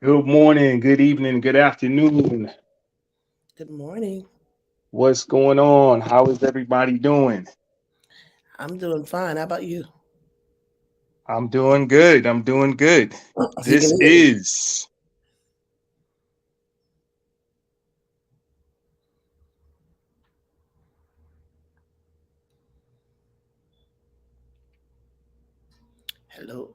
Good morning, good evening, good afternoon. Good morning. What's going on? How is everybody doing? I'm doing fine. How about you? I'm doing good. I'm doing good. If you can This hear me. is Hello.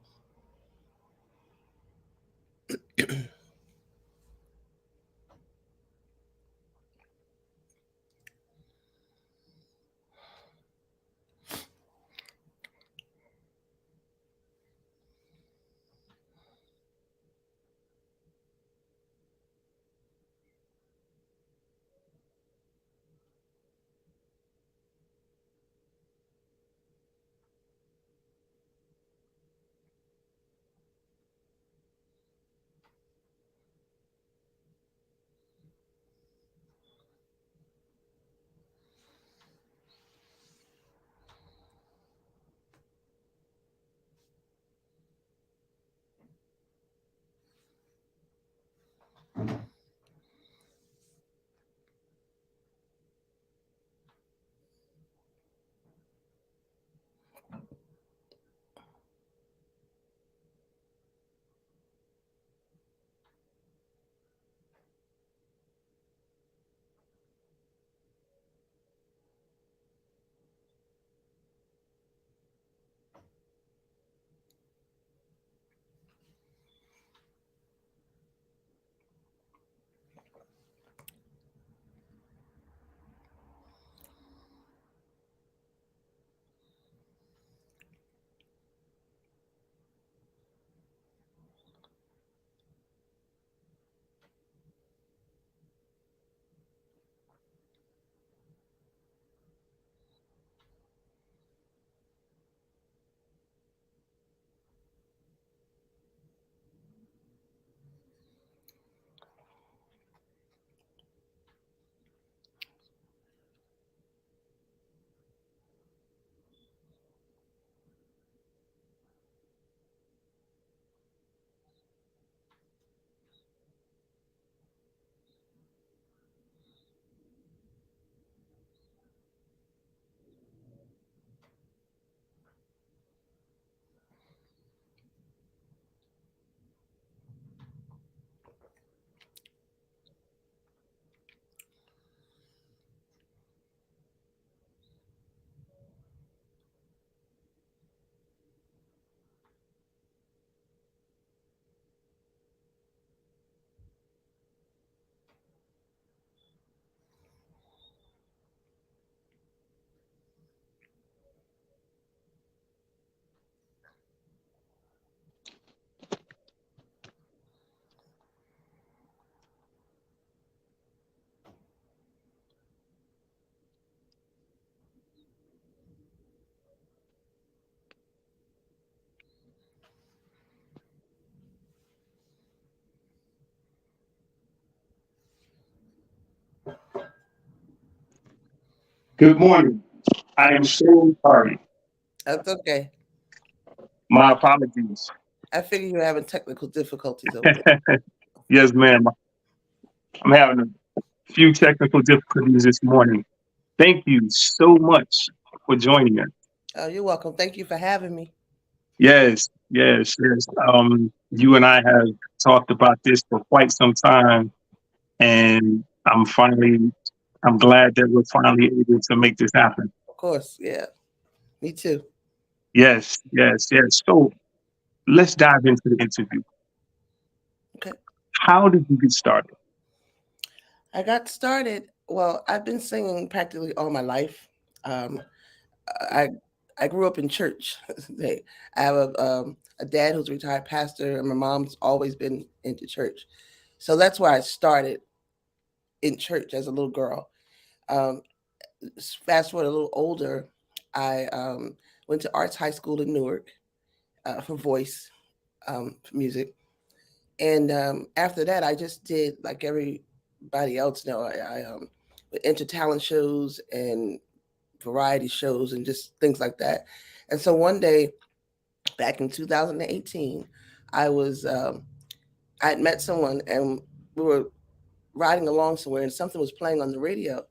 good morning. I am so sorry. That's okay. My apologies. I figure you're having technical difficulties over there. Yes, ma'am. I'm having a few technical difficulties this morning. Thank you so much for joining us. Oh, you're welcome. Thank you for having me. Yes, yes, yes. You and I have talked about this for quite some time, and I'm glad that we're finally able to make this happen. Of course. Yeah. Me too. Yes, yes, yes. So let's dive into the interview. Okay. How did you get started? I got started. Well, I've been singing practically all my life. Um, I I grew up in church. I have a dad who's a retired pastor, and my mom's always been into church. So that's why I started in church as a little girl. Um, Fast forward a little older, I went to Arts High School in Newark for voice for music, and after that, I just did like everybody else. Know I went into talent shows and variety shows and just things like that. And so one day back in 2018, I was I had met someone and we were riding along somewhere and something was playing on the radio.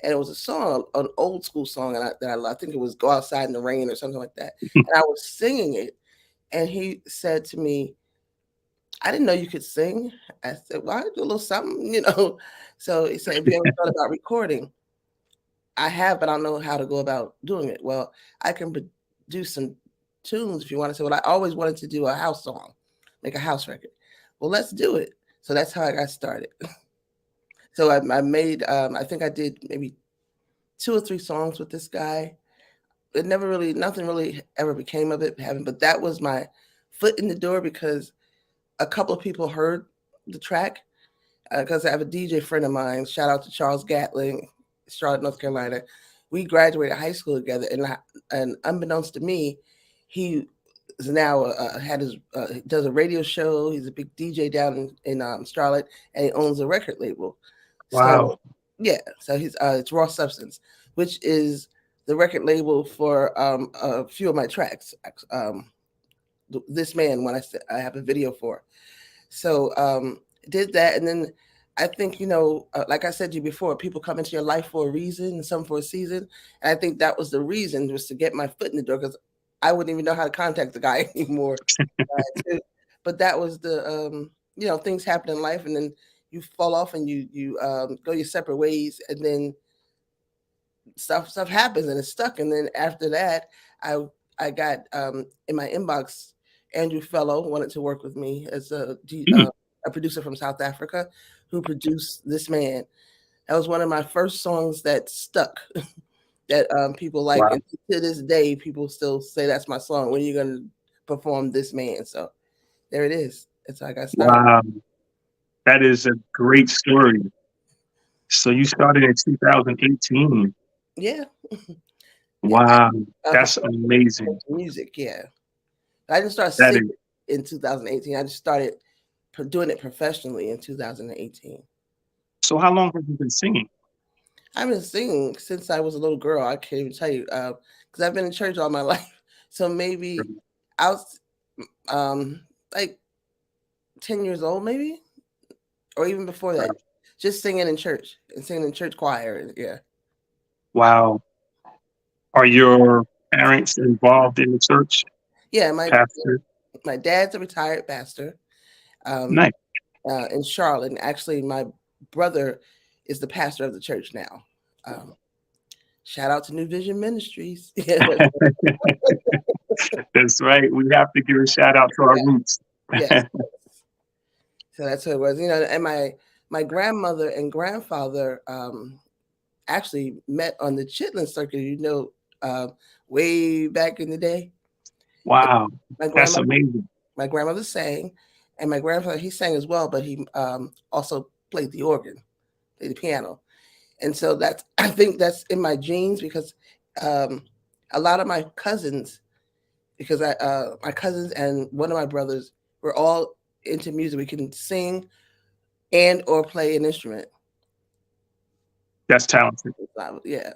And it was a song, an old school song, and I think it was "Go Outside in the Rain" or something like that. And I was singing it, and he said to me, "I didn't know you could sing." I said, "Well, I do a little something, you know." So he said, "Have you ever thought about recording?" I have, but I don't know how to go about doing it. Well, I can do some tunes if you want to say. Well, I always wanted to do a house song, make a house record. Well, let's do it. So that's how I got started. So I made, I think I did maybe 2 or 3 songs with this guy. It never really, nothing really ever became of it, having, but that was my foot in the door because a couple of people heard the track because I have a DJ friend of mine. Shout out to Charles Gatling, Charlotte, North Carolina. We graduated high school together, and unbeknownst to me, he is now had his does a radio show. He's a big DJ down in Charlotte, and he owns a record label. So Wow. yeah, so he's it's Raw Substance, which is the record label for a few of my tracks. This man, when I have a video for. So did that, and then I think like I said to you before, people come into your life for a reason, and some for a season, and I think that was the reason was to get my foot in the door because I wouldn't even know how to contact the guy anymore. But that was the things happen in life, and then you fall off and you go your separate ways, and then stuff happens and it's stuck. And then after that, I got in my inbox. Andrew Fellow wanted to work with me as Mm. a producer from South Africa who produced This Man. That was one of my first songs that stuck that people like. Wow. And to this day, people still say that's my song. When are you going to perform This Man? So there it is. That's how I got started. Wow. That is a great story. So you started in 2018. Yeah. Yeah. Wow. That's Professionally amazing. music. Yeah. I didn't start That singing is. in 2018. I just started doing it professionally in 2018. So how long have you been singing? I've been singing since I was a little girl. I can't even tell you because I've been in church all my life. So maybe I was like 10 years old, maybe, or even before that, just singing in church and singing in church choir. Yeah. Wow. Are your parents involved in the church? Yeah. Pastor? My dad's a retired pastor um, Nice. in Charlotte. And actually, my brother is the pastor of the church now. Um, Shout out to New Vision Ministries. Yeah, That's right. We have to give a shout out to our roots. yes. So that's what it was. And my grandmother and grandfather actually met on the chitlin circuit. Uh, way back in the day. Wow. My That's grandmother, amazing. my grandmother sang, and my grandfather he sang as well, but he also played the organ, played the piano. And so that's I think that's in my genes because um, a lot of my cousins, because my cousins and one of my brothers were all into music. We can sing and or play an instrument. That's talented. Yeah,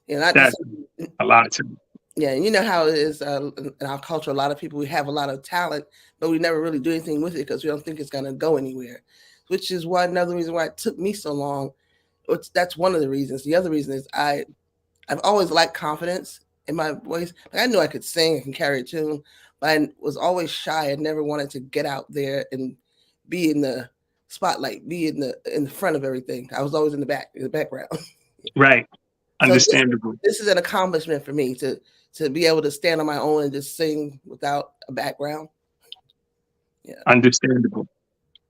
not just That's a lot of talent. yeah. And you know how it is in our culture. A lot of people we have a lot of talent, but we never really do anything with it because we don't think it's going to go anywhere. Which is why another reason why it took me so long. That's one of the reasons. The other reason is I've always liked confidence in my voice. Like I knew I could sing, I can carry a tune, but I was always shy. I never wanted to get out there and be in the spotlight, be in the front of everything. I was always in the background. Right. So Understandable. this is an accomplishment for me to be able to stand on my own and just sing without a background. Yeah, Understandable.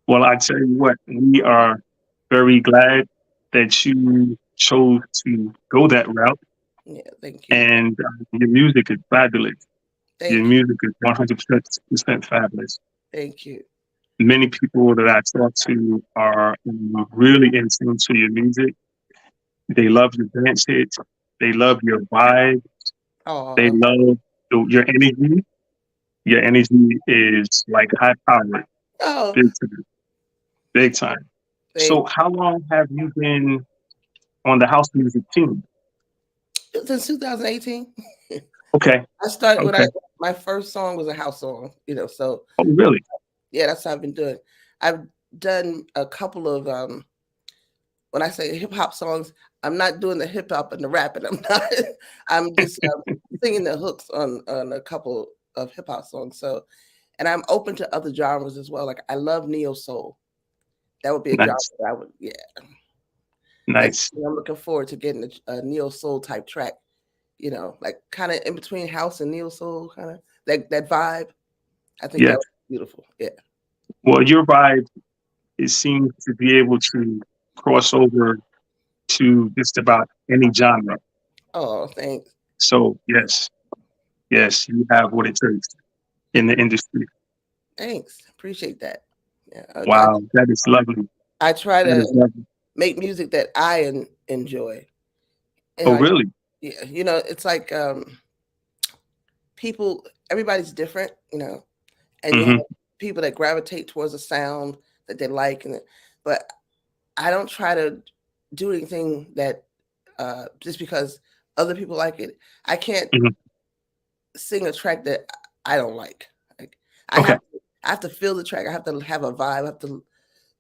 Well, I tell you what, we are very glad that you chose to go that route, yeah. Thank you, and your music is fabulous. Your thank you, music is 100% fabulous. thank you. Many people that I talk to are really in tune to your music. They love your dance hits. They love your vibe. They Oh, love your energy. Your energy is like high powered, oh, big time, big time. thank. So, how long have you been on the house music team? Since 2018. Okay, I started when okay. I my first song was a house song, so Oh, really? yeah, that's how I've been doing. I've done a couple of when I say hip hop songs, I'm not doing the hip hop and the rapping. I'm not. I'm just singing the hooks on a couple of hip hop songs. So, and I'm open to other genres as well. Like I love neo soul. That would be a genre Nice, that I would, yeah. Like nice. I'm looking forward to getting a neo soul type track. Like kind of in between house and neo soul, kind of that vibe. I think that Yes. was beautiful. Yeah. Well, your vibe, it seems to be able to cross over to just about any genre. Oh, thanks. So yes, yes, you have what it takes in the industry. Thanks. Appreciate that. Yeah. Wow, that is lovely. I try That to is lovely. make music that I enjoy. And Oh, like, really? yeah, it's like people, everybody's different, and you have Hmm. people that gravitate towards a sound that they like, but I don't try to do anything that just because other people like it. I can't Hmm. sing a track that I don't like. Like I Okay. have, I have to feel the track. I have to have a vibe. I have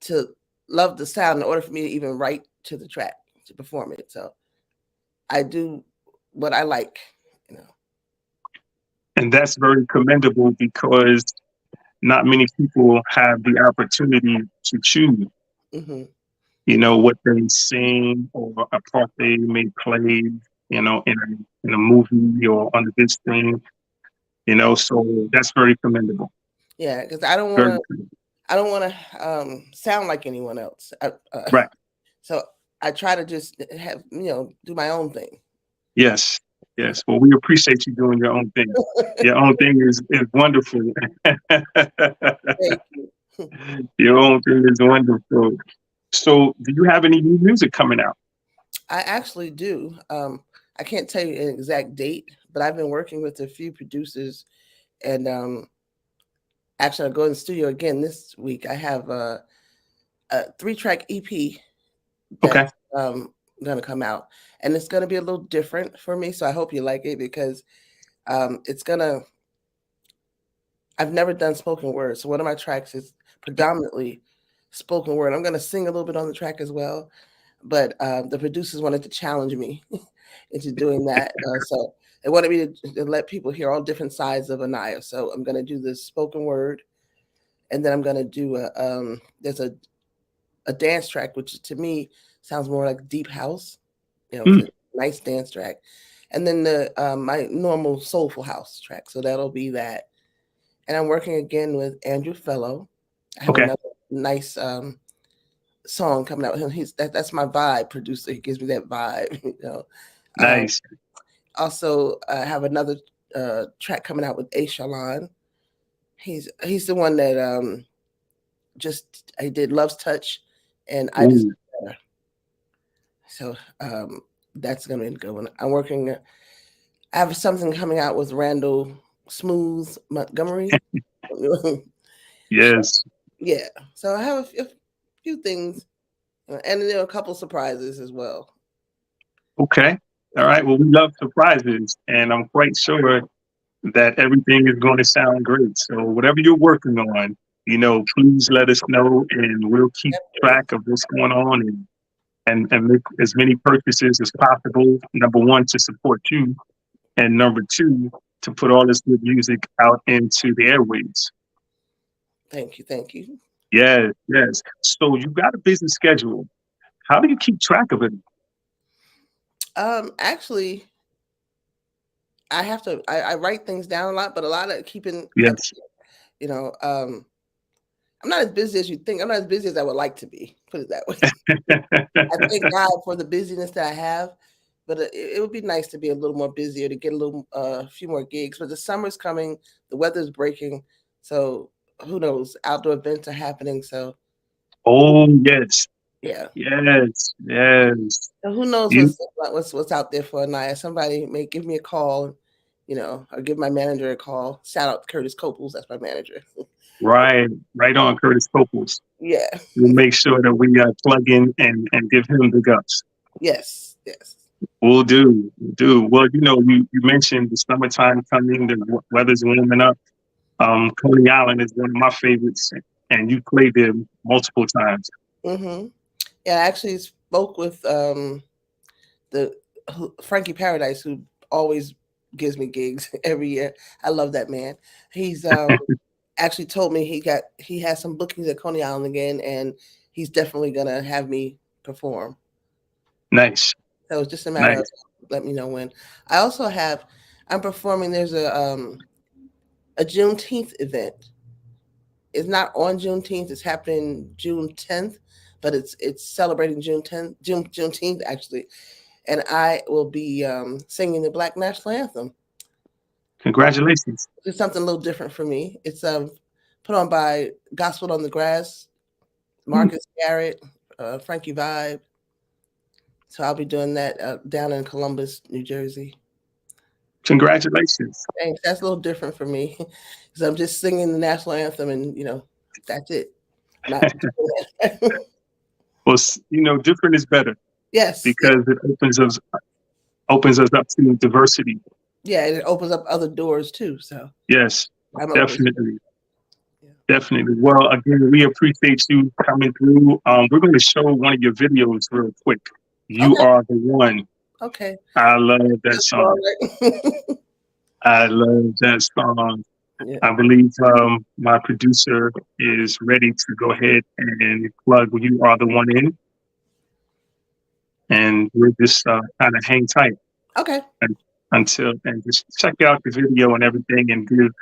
to love the sound in order for me to even write to the track to perform it. So I do what I like. You know. And that's very commendable because not many people have the opportunity to choose, Hmm. what they sing or a part they may play, in a movie or on the big screen, so that's very commendable. Yeah, because I don't want Very to. commendable. I don't want to sound like anyone else. Right. So I try to just have do my own thing. Yes. Yes. Well, we appreciate you doing your own thing. Your own thing is wonderful. Thank you. Your own thing is wonderful. So, do you have any new music coming out? I actually do. I can't tell you an exact date, but I've been working with a few producers, and actually, I'll go in the studio again this week. I have a 3-track EP Okay. that's going to come out, and it's going to be a little different for me. So I hope you like it because it's gonna. I've never done spoken word, so one of my tracks is predominantly spoken word. I'm going to sing a little bit on the track as well, but the producers wanted to challenge me into doing that. So they wanted me to let people hear all different sides of Anaya. So I'm going to do this spoken word, and then I'm going to do there's a dance track, which to me sounds more like deep house. It's Mm, a nice dance track, and then the my normal soulful house track. So that'll be that. And I'm working again with Andrew Fellow. I have okay. another nice song coming out with him. That's my vibe producer. He gives me that vibe. Um, Nice. also, I have another track coming out with A. Shalon. He's the one that just I did Love's Touch, and I just Ooh. so that's gonna be a good one. I'm working. I have something coming out with Randall Smooth Montgomery. Yes. Yeah, so I have a few things, and there are a couple surprises as well. Okay. All right. Well, we love surprises, and I'm quite sure that everything is going to sound great. So, whatever you're working on, please let us know, and we'll keep Definitely. track of what's going on and make as many purchases as possible. Number one, to support you, and number two, to put all this good music out into the airwaves. Thank you, thank you. Yes, yes. So you got a busy schedule. How do you keep track of it? Actually, I have to. I write things down a lot, but a lot of keeping up. Yes. You know, I'm not as busy as you think. I'm not as busy as I would like to be. Put it that way. I thank God for the busyness that I have, but it would be nice to be a little more busier to get a little, few more gigs. But the summer's coming, the weather's breaking, so who knows? Outdoor events are happening, so Oh, yes. yeah. Yes. Yes. So who knows You what's out there for Anaya? Somebody may give me a call, or give my manager a call. Shout out Curtis Coples, that's my manager. right on Curtis Copels. Yeah. We'll make sure that we plug in and give him the guts. Yes. Yes. We'll do. We'll do. Well, you mentioned the summertime coming, the weather's warming up. Coney Island is one of my favorites. and you played them multiple times. Mm-hmm. Yeah, I actually spoke with the Frankie Paradise, who always gives me gigs every year. I love that man. He's actually told me he has some bookings at Coney Island again, and he's definitely gonna have me perform. Nice, So it's just a matter of nice. let me know when. I also have I'm performing. There's a Juneteenth event. It's not on Juneteenth. It's happening June 10th, but it's celebrating Juneteenth actually, and I will be singing the Black National Anthem. Congratulations. It's something a little different for me. It's put on by Gospel on the Grass, Hmm. Marcus Garrett, Frankie Vibe. So I'll be doing that down in Columbus, New Jersey. Congratulations. Thanks. That's a little different for me because I'm just singing the national anthem, and that's it. Not Well, different is better yes, yes, because it opens us up to diversity. yeah. And it opens up other doors too. So Yes, I'm open. definitely. Yeah. Definitely. Well, again, we appreciate you coming through. We're going to show one of your videos real quick. You Okay. Are the One. Okay. I love that That's song. all right. I love that song. Yeah. I believe my producer is ready to go ahead and plug You Are the One in. And we'll just kind of hang tight Okay. and just check out the video and everything and give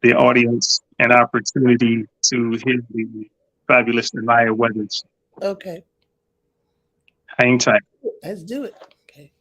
the audience an opportunity to hear the fabulous Anaya Weathers. Okay. Hang tight. Let's do it. Okay.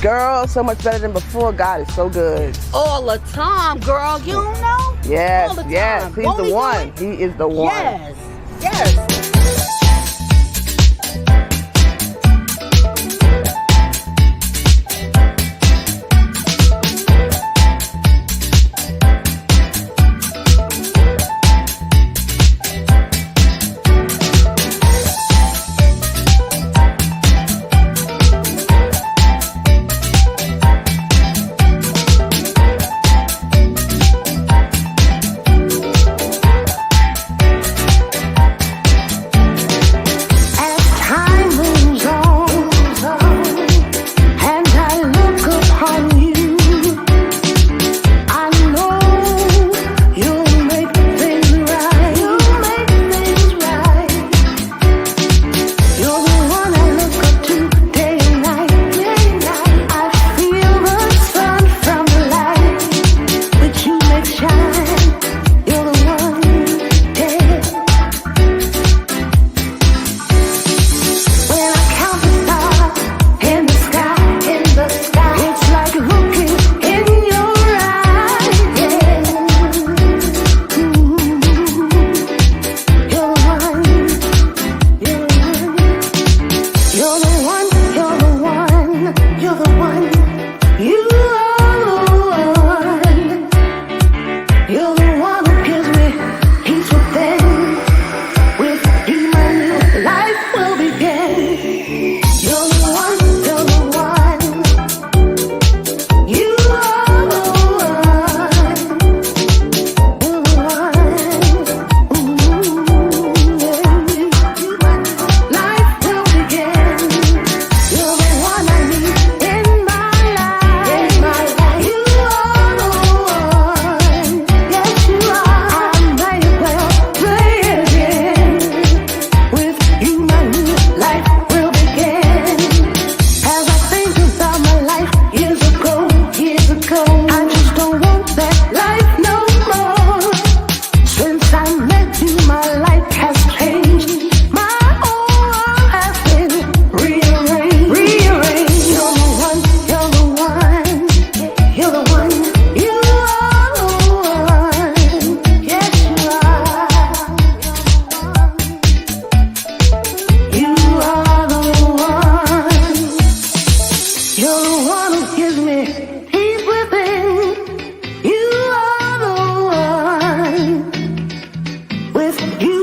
Girl, so much better than before. God is so good. All the time, girl. You don't know? Yes, All the time. yes. He's Won't the he do one. it? He is the one. Yes. Yes.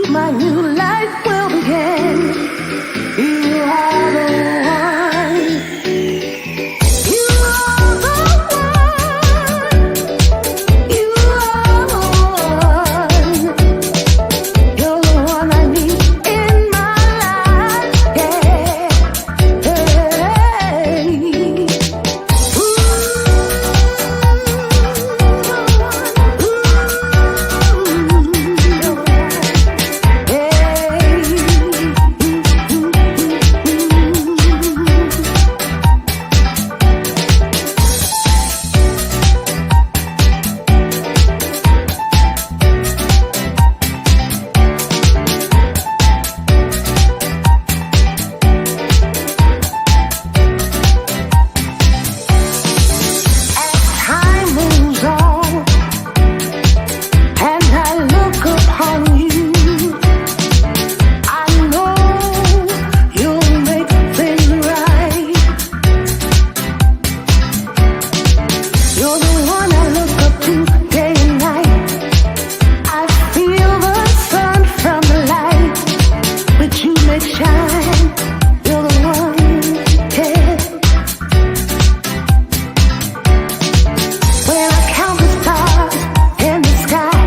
my new life will begin. You are the one. You are the one. You are the one. You're the one I need in my life. Yeah. Hey. Time moves on, and I look upon you. I know you'll make things right. You're the one I look up to day and night. I feel the sun from the light, which you make shine. You're the one, yeah. When I count the stars in the sky,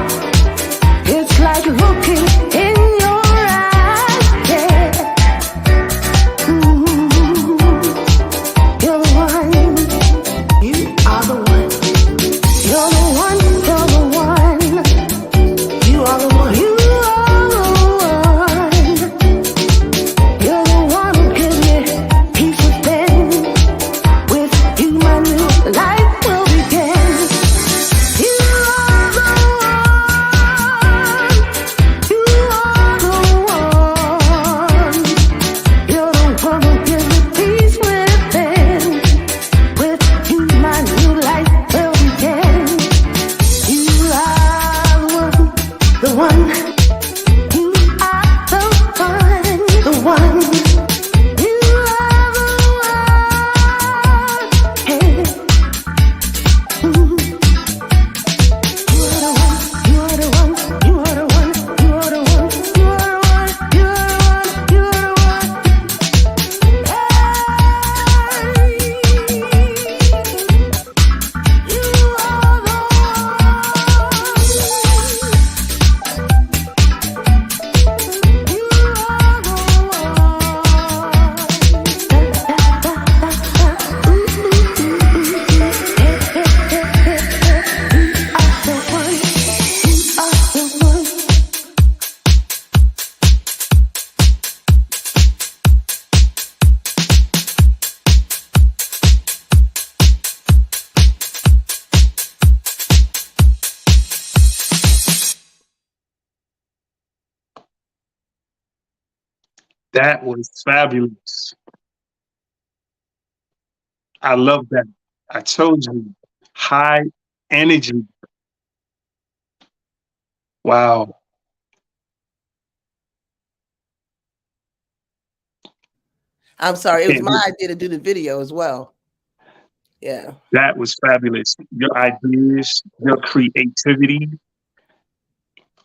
it's like looking in your eyes, yeah. Ooh, you're the one. You are the one. You're the one. You're the one. You are the one. You are the one. You're the one who gives me peace within. With you, my new life will begin. You are the one. You are the one. You're the one who gives me peace within. With you, my new life will begin. You are the one. You are the one. The one. You are the one. Hey. You are the one. You are the one. You are the one. You are the one. You are the one. You are the one. You are the one. That was fabulous. I love that. I told you, high energy. Wow. I'm sorry, it was Can't my do- idea to do the video as well. Yeah, That was fabulous. Your ideas, your creativity,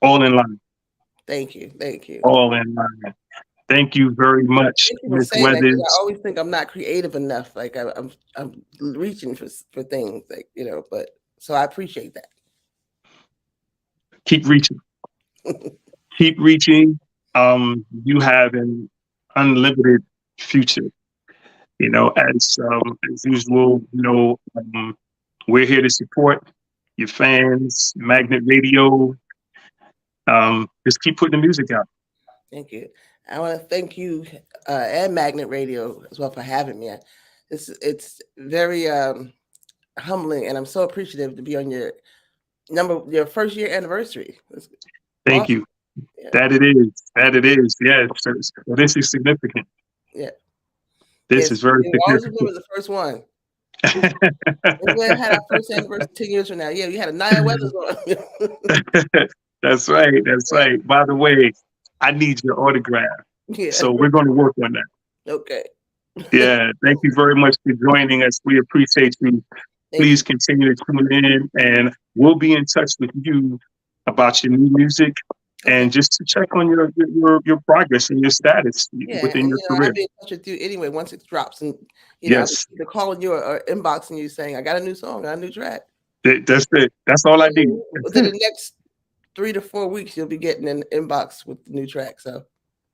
all in line. thank you, thank you. All in line. Thank you very much, Thank you for Miss saying that because I Weathers. always think I'm not creative enough. Like I'm reaching for things, like But so I appreciate that. Keep reaching. Keep reaching. You have an unlimited future. As usual, we're here to support your fans, Magnet Radio. Just keep putting the music out. Thank you. I want to thank you and Magnet Radio as well for having me. It's very humbling, and I'm so appreciative to be on your first year anniversary. It's Thank awesome. you. Yeah. That it is. That it is. Yeah. So this is significant. Yeah. This Yes, is very you always significant. remember the first one. We had our first anniversary 10 years from now. Yeah, we had a Naya Weathers on. That's right. That's right. By the way, I need your autograph. Yeah. So we're going to work on that. Okay. Yeah. Thank you very much for joining us. We appreciate you. Thank Please continue to tune in, and we'll be in touch with you about your new music Okay. and just to check on your progress and your status Yeah, within and your I'll career. be in touch with you anyway once it drops, and I'll Yes, be calling you or inboxing you saying I got a new song, got a new track. that's it. That's all I need. That's Within it. the next 3 to 4 weeks, you'll be getting an inbox with the new track. So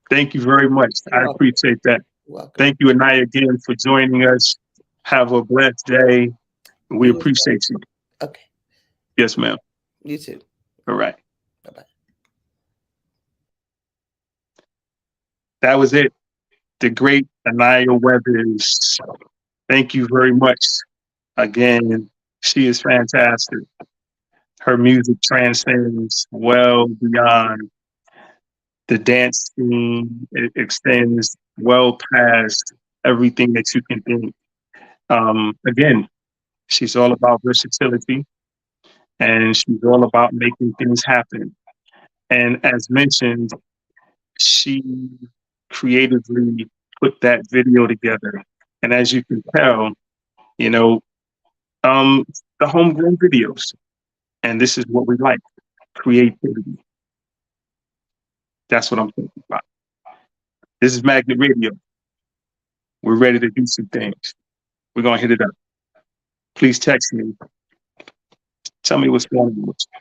Thank you very much. you're I welcome. appreciate that. Welcome. Thank you, Anaya, again for joining us. Have a blessed day. We You as well. appreciate you. Okay. Yes, ma'am. You too. All right. Bye bye. That was it. The great Anaya Weathers. Thank you very much. Again, she is fantastic. Her music transcends well beyond the dance scene. It extends well past everything that you can think. Again, she's all about versatility and she's all about making things happen. And as mentioned, she creatively put that video together. And as you can tell, you know, the homegrown videos. And this is what we like, creativity. That's what I'm thinking about. This is Magnet Radio. We're ready to do some things. We're going to hit it up. Please text me. Tell me what's going on with you.